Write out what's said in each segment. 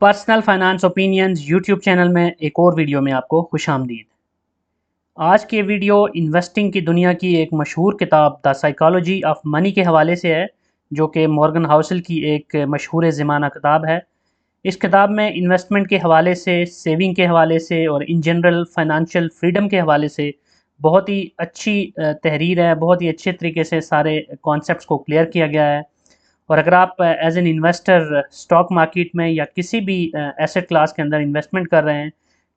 Personal finance opinions YouTube channel में एक और वीडियो में आपको खुशामदीद। आज की वीडियो इन्वेस्टिंग की दुनिया की एक मशहूर किताब द साइकोलॉजी ऑफ मनी के हवाले से है, जो कि मॉर्गन हाउसल की एक मशहूर ज़माना किताब है। इस किताब में इन्वेस्टमेंट के हवाले से, सेविंग के हवाले से और इन जनरल फाइनेंशियल फ्रीडम के हवाले से बहुत ही अच्छी तहरीर है। बहुत ही अच्छे तरीके से सारे कॉन्सेप्ट्स को क्लियर किया गया है। और अगर आप as an investor stock market में या किसी भी एसेट क्लास के अंदर इन्वेस्टमेंट कर रहे हैं,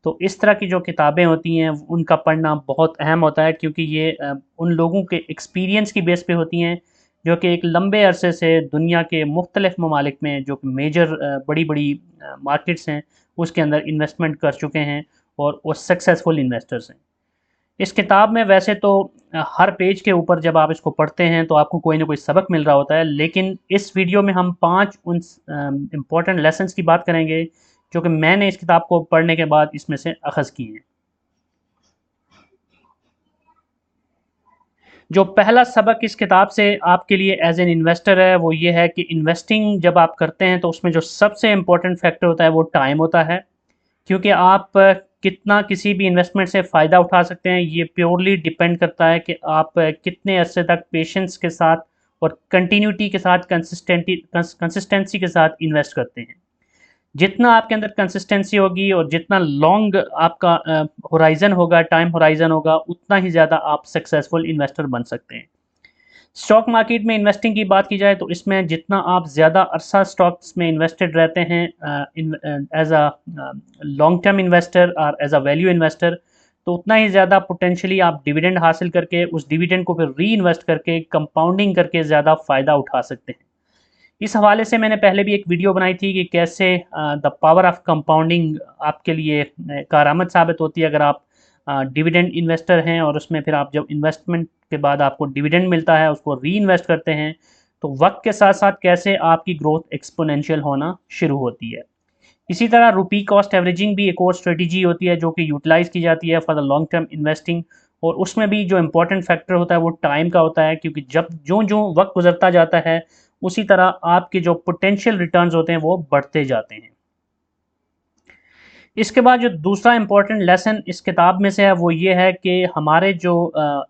तो इस तरह की जो किताबें होती हैं उनका पढ़ना बहुत अहम होता है, क्योंकि ये उन लोगों के एक्सपीरियंस की बेस पे होती हैं जो कि एक लंबे अरसे से दुनिया के मुख्तलिफ ममालिक में जो मेजर बड़ी बड़ी मार्केट्स हैं उसके अंदर इन्वेस्टमेंट कर चुके हैं और वो सक्सेसफुल इन्वेस्टर्स हैं। इस किताब में वैसे तो हर पेज के ऊपर जब आप इसको पढ़ते हैं तो आपको कोई ना कोई सबक मिल रहा होता है, लेकिन इस वीडियो में हम 5 उन इम्पोर्टेंट लेसन्स की बात करेंगे जो कि मैंने इस किताब को पढ़ने के बाद इसमें से अखज़ किए हैं। जो पहला सबक इस किताब से आपके लिए एज एन इन्वेस्टर है वो ये है कि इन्वेस्टिंग जब आप करते हैं तो उसमें जो सबसे इम्पोर्टेंट फैक्टर होता है वो टाइम होता है। क्योंकि आप कितना किसी भी इन्वेस्टमेंट से फ़ायदा उठा सकते हैं, ये प्योरली डिपेंड करता है कि आप कितने अरसे तक पेशेंस के साथ और कंटिन्यूटी के साथ कंसिस्टेंसी के साथ इन्वेस्ट करते हैं। जितना आपके अंदर कंसिस्टेंसी होगी और जितना लॉन्ग आपका होराइज़न होगा, टाइम होराइज़न होगा, उतना ही ज़्यादा आप सक्सेसफुल इन्वेस्टर बन सकते हैं। स्टॉक मार्केट में इन्वेस्टिंग की बात की जाए तो इसमें जितना आप ज़्यादा अरसा स्टॉक्स में इन्वेस्टेड रहते हैं as a long term investor और एज अ वैल्यू इन्वेस्टर, तो उतना ही ज़्यादा पोटेंशली आप डिविडेंड हासिल करके उस डिविडेंड को फिर री इन्वेस्ट करके कंपाउंडिंग करके ज़्यादा फ़ायदा उठा सकते हैं। इस हवाले से मैंने पहले भी एक वीडियो बनाई थी कि कैसे द पावर ऑफ कंपाउंडिंग आपके लिए कारआमद साबित होती है अगर आप डिविडेंड इन्वेस्टर हैं और उसमें फिर आप जब इन्वेस्टमेंट के बाद आपको डिविडेंड मिलता है उसको री इन्वेस्ट करते हैं, तो वक्त के साथ साथ कैसे आपकी ग्रोथ एक्सपोनेंशियल होना शुरू होती है। इसी तरह रुपी कॉस्ट एवरेजिंग भी एक और स्ट्रेटजी होती है जो कि यूटिलाइज़ की जाती है for the long term investing, और उसमें भी जो इम्पोर्टेंट फैक्टर होता है वो टाइम का होता है, क्योंकि जब जो जो वक्त गुजरता जाता है उसी तरह आपके जो पोटेंशियल रिटर्न्स होते हैं वो बढ़ते जाते हैं। इसके बाद जो दूसरा इम्पोर्टेंट लेसन इस किताब में से है वो ये है कि हमारे जो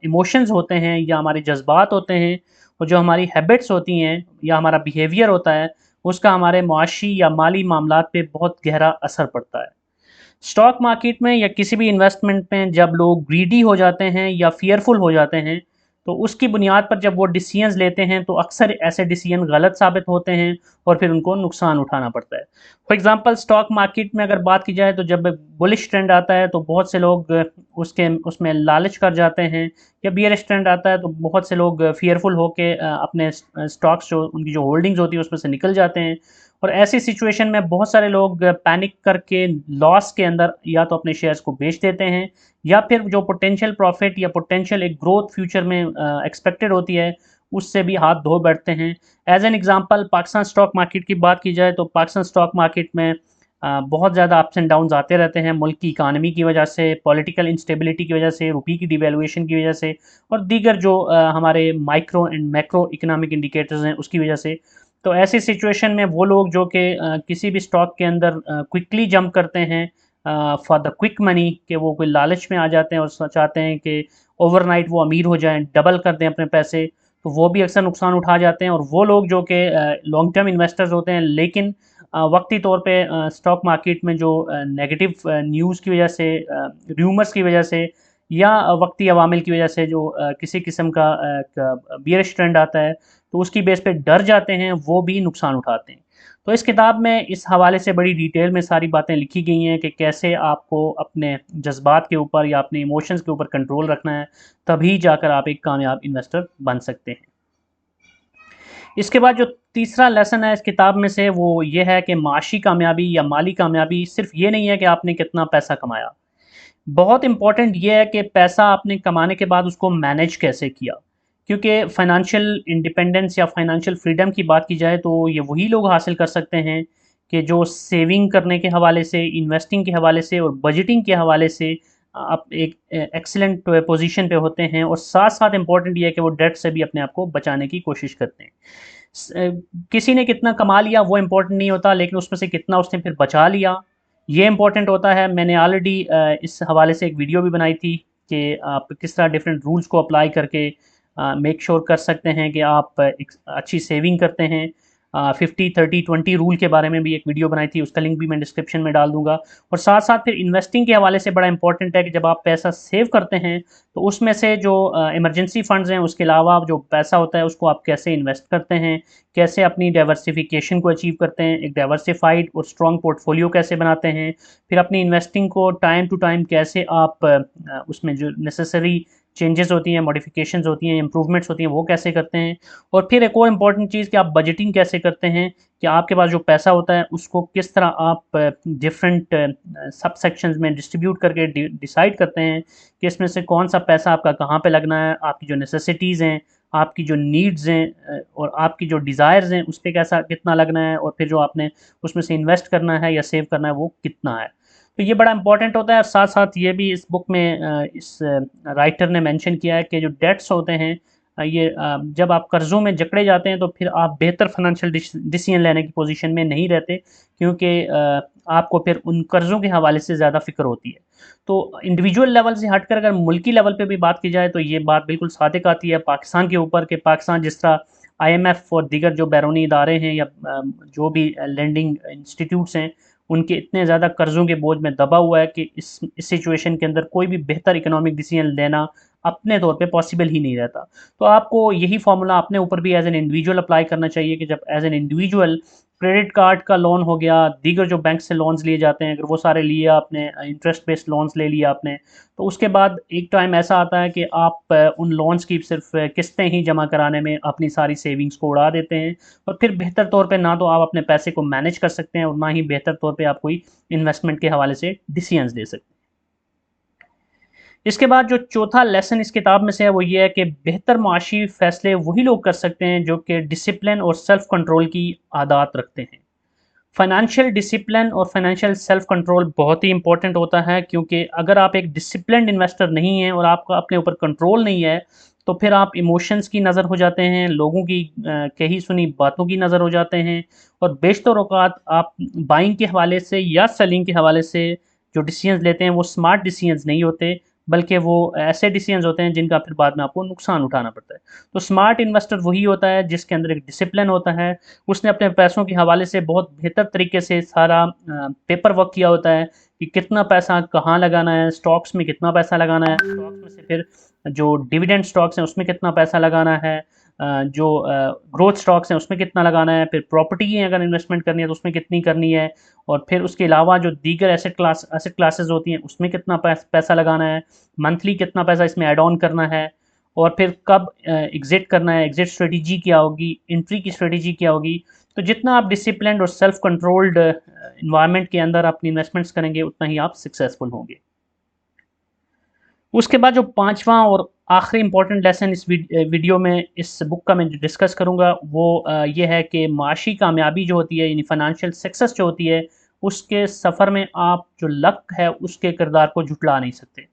इमोशंस होते हैं या हमारे जज्बात होते हैं और जो हमारी हैबिट्स होती हैं या हमारा बिहेवियर होता है, उसका हमारे मुआशी या माली मामलात पे बहुत गहरा असर पड़ता है। स्टॉक मार्केट में या किसी भी इन्वेस्टमेंट में जब लोग ग्रीडी हो जाते हैं या फियरफुल हो जाते हैं, तो उसकी बुनियाद पर जब वो डिसीजंस लेते हैं तो अक्सर ऐसे डिसीजन गलत साबित होते हैं और फिर उनको नुकसान उठाना पड़ता है। फॉर एग्जांपल स्टॉक मार्केट में अगर बात की जाए तो जब बुलिश ट्रेंड आता है तो बहुत से लोग उसके उसमें लालच कर जाते हैं, या बियरिश ट्रेंड आता है तो बहुत से लोग फियरफुल होकर अपने स्टॉक्स जो उनकी जो होल्डिंग्स होती है उसमें से निकल जाते हैं। और ऐसी सिचुएशन में बहुत सारे लोग पैनिक करके लॉस के अंदर या तो अपने शेयर्स को बेच देते हैं, या फिर जो पोटेंशियल प्रॉफिट या पोटेंशियल एक ग्रोथ फ्यूचर में एक्सपेक्टेड होती है उससे भी हाथ धो बैठते हैं। As an example Pakistan stock market की बात की जाए तो पाकिस्तान स्टॉक मार्केट में बहुत ज़्यादा अप्स एंड डाउन्स आते रहते हैं, मुल्क की इकानमी की वजह से, पॉलिटिकल इंस्टेबिलिटी की वजह से, रुपये की डिवेल्युएशन की वजह से और दीगर जो हमारे micro and macro economic indicators हैं उसकी वजह से। तो ऐसी सिचुएशन में वो लोग जो कि किसी भी स्टॉक के अंदर क्विकली जंप करते हैं फॉर द क्विक मनी, कि वो कोई लालच में आ जाते हैं और चाहते हैं कि ओवरनाइट वो अमीर हो जाएं, डबल कर दें अपने पैसे, तो वो भी अक्सर नुकसान उठा जाते हैं। और वो लोग जो कि लॉन्ग टर्म इन्वेस्टर्स होते हैं लेकिन वक्ती तौर पे स्टॉक मार्केट में जो नेगेटिव न्यूज़ की वजह से, र्यूमर्स की वजह से या वक्ती अवामिल की वजह से जो किसी किस्म का बियरिश ट्रेंड आता है तो उसकी बेस पे डर जाते हैं, वो भी नुकसान उठाते हैं। तो इस किताब में इस हवाले से बड़ी डिटेल में सारी बातें लिखी गई हैं कि कैसे आपको अपने जज्बात के ऊपर या अपने इमोशंस के ऊपर कंट्रोल रखना है, तभी जाकर आप एक कामयाब इन्वेस्टर बन सकते हैं। इसके बाद जो तीसरा लेसन है इस किताब में से वो ये है कि माशी कामयाबी या माली कामयाबी सिर्फ ये नहीं है कि आपने कितना पैसा कमाया। बहुत इम्पॉर्टेंट ये है कि पैसा आपने कमाने के बाद उसको मैनेज कैसे किया। क्योंकि फाइनेंशियल इंडिपेंडेंस या फाइनेंशियल फ्रीडम की बात की जाए तो ये वही लोग हासिल कर सकते हैं कि जो सेविंग करने के हवाले से, इन्वेस्टिंग के हवाले से और बजटिंग के हवाले से आप एक एक्सीलेंट पोजीशन पे होते हैं, और साथ साथ इम्पॉर्टेंट ये है कि वो डेट से भी अपने आप को बचाने की कोशिश करते हैं। किसी ने कितना कमा लिया वो इम्पोर्टेंट नहीं होता, लेकिन उसमें से कितना उसने फिर बचा लिया ये इम्पोर्टेंट होता है। मैंने ऑलरेडी इस हवाले से एक वीडियो भी बनाई थी कि आप किस तरह डिफरेंट रूल्स को अप्लाई करके मेक श्योर कर सकते हैं कि आप एक अच्छी सेविंग करते हैं। 50 30 20 रूल के बारे में भी एक वीडियो बनाई थी, उसका लिंक भी मैं डिस्क्रिप्शन में डाल दूंगा। और साथ साथ फिर इन्वेस्टिंग के हवाले से बड़ा इंपॉर्टेंट है कि जब आप पैसा सेव करते हैं तो उसमें से जो इमरजेंसी फंड्स हैं उसके अलावा जो पैसा होता है उसको आप कैसे इन्वेस्ट करते हैं, कैसे अपनी डाइवर्सिफिकेशन को अचीव करते हैं, एक डाइवर्सिफाइड और स्ट्रॉन्ग पोर्टफोलियो कैसे बनाते हैं, फिर अपनी इन्वेस्टिंग को टाइम टू टाइम कैसे आप उसमें जो नेसेसरी चेंजेस होती हैं, मॉडिफिकेशंस होती हैं, इंप्रूवमेंट्स होती हैं, वो कैसे करते हैं। और फिर एक और इम्पॉर्टेंट चीज़ कि आप बजटिंग कैसे करते हैं कि आपके पास जो पैसा होता है उसको किस तरह आप डिफरेंट सब सेक्शंस में डिस्ट्रीब्यूट करके डिसाइड करते हैं कि इसमें से कौन सा पैसा आपका कहाँ पे लगना है, आपकी जो नेसेसिटीज़ हैं, आपकी जो नीड्स हैं और आपकी जो डिज़ायर्स हैं उस पर कैसा कितना लगना है, और फिर जो आपने उसमें से इन्वेस्ट करना है या सेव करना है वो कितना है। तो ये बड़ा इंपॉर्टेंट होता है। साथ साथ ये भी इस बुक में इस राइटर ने मेंशन किया है कि जो डेट्स होते हैं ये जब आप कर्ज़ों में जकड़े जाते हैं तो फिर आप बेहतर फाइनेंशियल डिसीजन लेने की पोजीशन में नहीं रहते, क्योंकि आपको फिर उन कर्ज़ों के हवाले से ज़्यादा फ़िक्र होती है। तो इंडिविजुअल लेवल से हटकर अगर मुल्की लेवल पे भी बात की जाए तो ये बात बिल्कुल सादिक आती है पाकिस्तान के ऊपर कि पाकिस्तान जिस तरह IMF और दीगर जो बैरूनी इदारे हैं या जो भी लेंडिंग इंस्टीट्यूट्स हैं उनके इतने ज़्यादा कर्ज़ों के बोझ में दबा हुआ है कि इस सिचुएशन के अंदर कोई भी बेहतर इकोनॉमिक डिसीजन लेना अपने तौर पे पॉसिबल ही नहीं रहता। तो आपको यही फार्मूला अपने ऊपर भी एज एन इंडिविजुअल अप्लाई करना चाहिए कि जब as an individual credit card का लोन हो गया, दीगर जो बैंक से लोन्स लिए जाते हैं अगर वो सारे लिए आपने, इंटरेस्ट बेस्ड लोन्स ले लिया आपने, तो उसके बाद एक टाइम ऐसा आता है कि आप उन लोन्स की सिर्फ किस्तें ही जमा कराने में अपनी सारी सेविंग्स को उड़ा देते हैं, और फिर बेहतर तौर पे ना तो आप अपने पैसे को मैनेज कर सकते हैं और ना ही बेहतर तौर पे आप कोई इन्वेस्टमेंट के हवाले से डिसीजंस ले सकते हैं। इसके बाद जो चौथा लेसन इस किताब में से है वो ये है कि बेहतर माशी फ़ैसले वही लोग कर सकते हैं जो कि डिसिप्लिन और सेल्फ कंट्रोल की आदत रखते हैं। फाइनेंशियल डिसिप्लिन और फाइनेंशियल सेल्फ कंट्रोल बहुत ही इंपॉर्टेंट होता है, क्योंकि अगर आप एक डिसिप्लिन्ड इन्वेस्टर नहीं हैं और आपका अपने ऊपर कंट्रोल नहीं है तो फिर आप इमोशंस की नज़र हो जाते हैं, लोगों की कही सुनी बातों की नज़र हो जाते हैं, और बेशतर औक़ात आप बाइंग के हवाले से या सेलिंग के हवाले से जो डिसीजंस लेते हैं वो स्मार्ट डिसीजंस नहीं होते, बल्कि वो ऐसे डिसीजंस होते हैं जिनका फिर बाद में आपको नुकसान उठाना पड़ता है। तो स्मार्ट इन्वेस्टर वही होता है जिसके अंदर एक डिसिप्लिन होता है, उसने अपने पैसों के हवाले से बहुत बेहतर तरीके से सारा पेपर वर्क किया होता है कि कितना पैसा कहाँ लगाना है, स्टॉक्स में कितना पैसा लगाना है, स्टॉक्स में से फिर जो डिविडेंड स्टॉक्स हैं उसमें कितना पैसा लगाना है, जो ग्रोथ स्टॉक्स हैं उसमें कितना लगाना है, फिर प्रॉपर्टी की अगर इन्वेस्टमेंट करनी है तो उसमें कितनी करनी है, और फिर उसके अलावा जो दीगर एसेट क्लासेस होती हैं उसमें कितना पैसा लगाना है, मंथली कितना पैसा इसमें ऐड ऑन करना है, और फिर कब एग्ज़िट करना है, एग्ज़िट स्ट्रेटजी क्या होगी, एंट्री की स्ट्रेटजी क्या होगी। तो जितना आप डिसिप्लिन्ड और सेल्फ कंट्रोल्ड एनवायरनमेंट के अंदर अपनी इन्वेस्टमेंट्स करेंगे उतना ही आप सक्सेसफुल होंगे। उसके बाद जो पांचवा और आखिरी इंपॉर्टेंट लेसन इस वीडियो में इस बुक का मैं जो डिस्कस करूँगा वो ये है कि माशी कामयाबी जो होती है यानी फाइनेंशियल सक्सेस जो होती है उसके सफ़र में आप जो लक है उसके किरदार को झुटला नहीं सकते।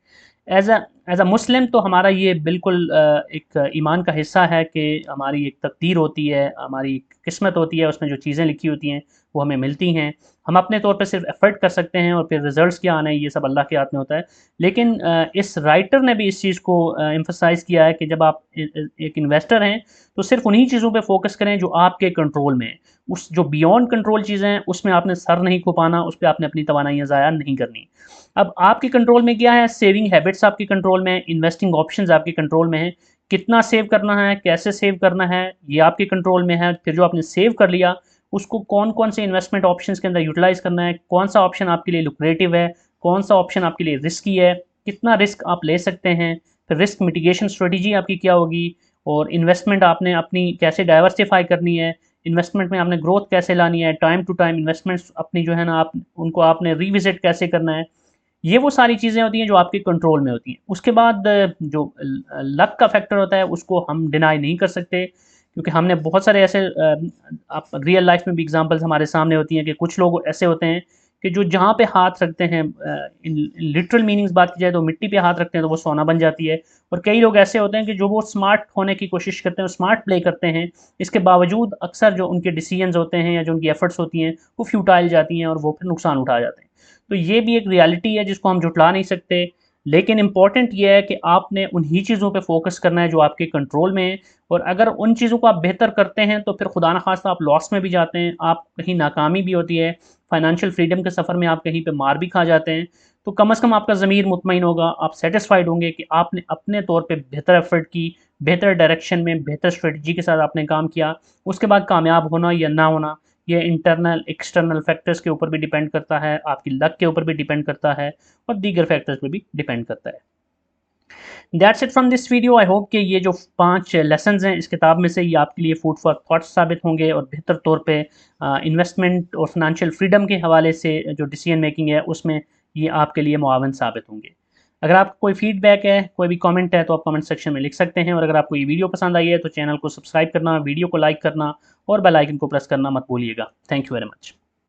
एज अ मुस्लिम तो हमारा ये बिल्कुल एक ईमान का हिस्सा है कि हमारी एक तकदीर होती है, हमारी एक किस्मत होती है, उसमें जो चीज़ें लिखी होती हैं वो हमें मिलती हैं। हम अपने तौर पे सिर्फ एफ़र्ट कर सकते हैं और फिर रिज़ल्ट्स क्या आना है ये सब अल्लाह के हाथ में होता है। लेकिन इस राइटर ने भी इस चीज़ को एम्फसाइज़ किया है कि जब आप एक इन्वेस्टर हैं तो सिर्फ उन्हीं चीज़ों पे फोकस करें जो आपके कंट्रोल में है। उस जो बियॉन्ड कंट्रोल चीज़ें हैं उसमें आपने सर नहीं खुपाना, उस पे आपने अपनी तवानाइयाँ ज़ाया नहीं करनी। अब आपके कंट्रोल में क्या है, सेविंग हैबिट्स आपके कंट्रोल में है, इन्वेस्टिंग ऑप्शंस आपके कंट्रोल में है, कितना सेव करना है, कैसे सेव करना है, ये आपके कंट्रोल में है। फिर जो आपने सेव कर लिया उसको कौन-कौन से इन्वेस्टमेंट ऑप्शंस के अंदर यूटिलाइज़ करना है, कौन-सा ऑप्शन आपके लिए लुक्रेटिव है, कौन-सा ऑप्शन आपके लिए रिस्की है, कितना रिस्क आप ले सकते हैं, फिर रिस्क मिटिगेशन स्ट्रेटजी आपकी क्या होगी, और इन्वेस्टमेंट आपने अपनी कैसे डाइवर्सिफ़ाई करनी है, इन्वेस्टमेंट में आपने ग्रोथ कैसे लानी है, टाइम टू टाइम इन्वेस्टमेंट्स अपनी जो है ना आप उनको आपने रिविज़िट कैसे करना है। ये वो सारी चीज़ें होती हैं जो आपके कंट्रोल में होती हैं। उसके बाद जो लक का फैक्टर होता है उसको हम डिनाई नहीं कर सकते, क्योंकि हमने बहुत सारे ऐसे आप रियल लाइफ में भी एग्जांपल्स हमारे सामने होती हैं कि कुछ लोग ऐसे होते हैं कि जो जहाँ पे हाथ रखते हैं, इन लिटरल मीनिंग्स बात की जाए तो मिट्टी पे हाथ रखते हैं तो वो सोना बन जाती है। और कई लोग ऐसे होते हैं कि जो वो स्मार्ट होने की कोशिश करते हैं, स्मार्ट प्ले करते हैं, इसके बावजूद अक्सर जो उनके डिसीजंस होते हैं या जो उनकी एफर्ट्स होती हैं वो फ्यूटाइल जाती हैं और वो फिर नुकसान उठा जाते हैं। तो ये भी एक रियलिटी है जिसको हम जुटला नहीं सकते। लेकिन इंपॉर्टेंट ये है कि आपने उन्हीं चीज़ों पे फोकस करना है जो आपके कंट्रोल में है। और अगर उन चीज़ों को आप बेहतर करते हैं तो फिर खुदा न खास्ता आप लॉस में भी जाते हैं, आप कहीं नाकामी भी होती है, फाइनेंशियल फ्रीडम के सफ़र में आप कहीं पे मार भी खा जाते हैं, तो कम से कम आपका ज़मीर मुतमईन होगा, आप सेटिस्फाइड होंगे कि आपने अपने तौर पे बेहतर एफर्ट की, बेहतर डायरेक्शन में, बेहतर स्ट्रेटजी के साथ आपने काम किया। उसके बाद कामयाब होना या ना होना, ये इंटरनल, एक्सटर्नल फैक्टर्स के ऊपर भी डिपेंड करता है, आपकी लक के ऊपर भी डिपेंड करता है और दीगर फैक्टर्स पे भी डिपेंड करता है। That's it from this video. I hope कि ये जो 5 लेसन्स हैं इस किताब में से ये आपके लिए फूड फॉर थॉट्स साबित होंगे और बेहतर तौर पे इन्वेस्टमेंट और फाइनेंशियल फ्रीडम के हवाले से जो डिसीजन मेकिंग है उसमें ये आपके लिए मुआवन साबित होंगे। अगर आपको कोई फीडबैक है, कोई भी कमेंट है तो आप कमेंट सेक्शन में लिख सकते हैं। और अगर आपको ये वीडियो पसंद आई है तो चैनल को सब्सक्राइब करना, वीडियो को लाइक करना और बेल आइकन को प्रेस करना मत भूलिएगा। Thank you very much.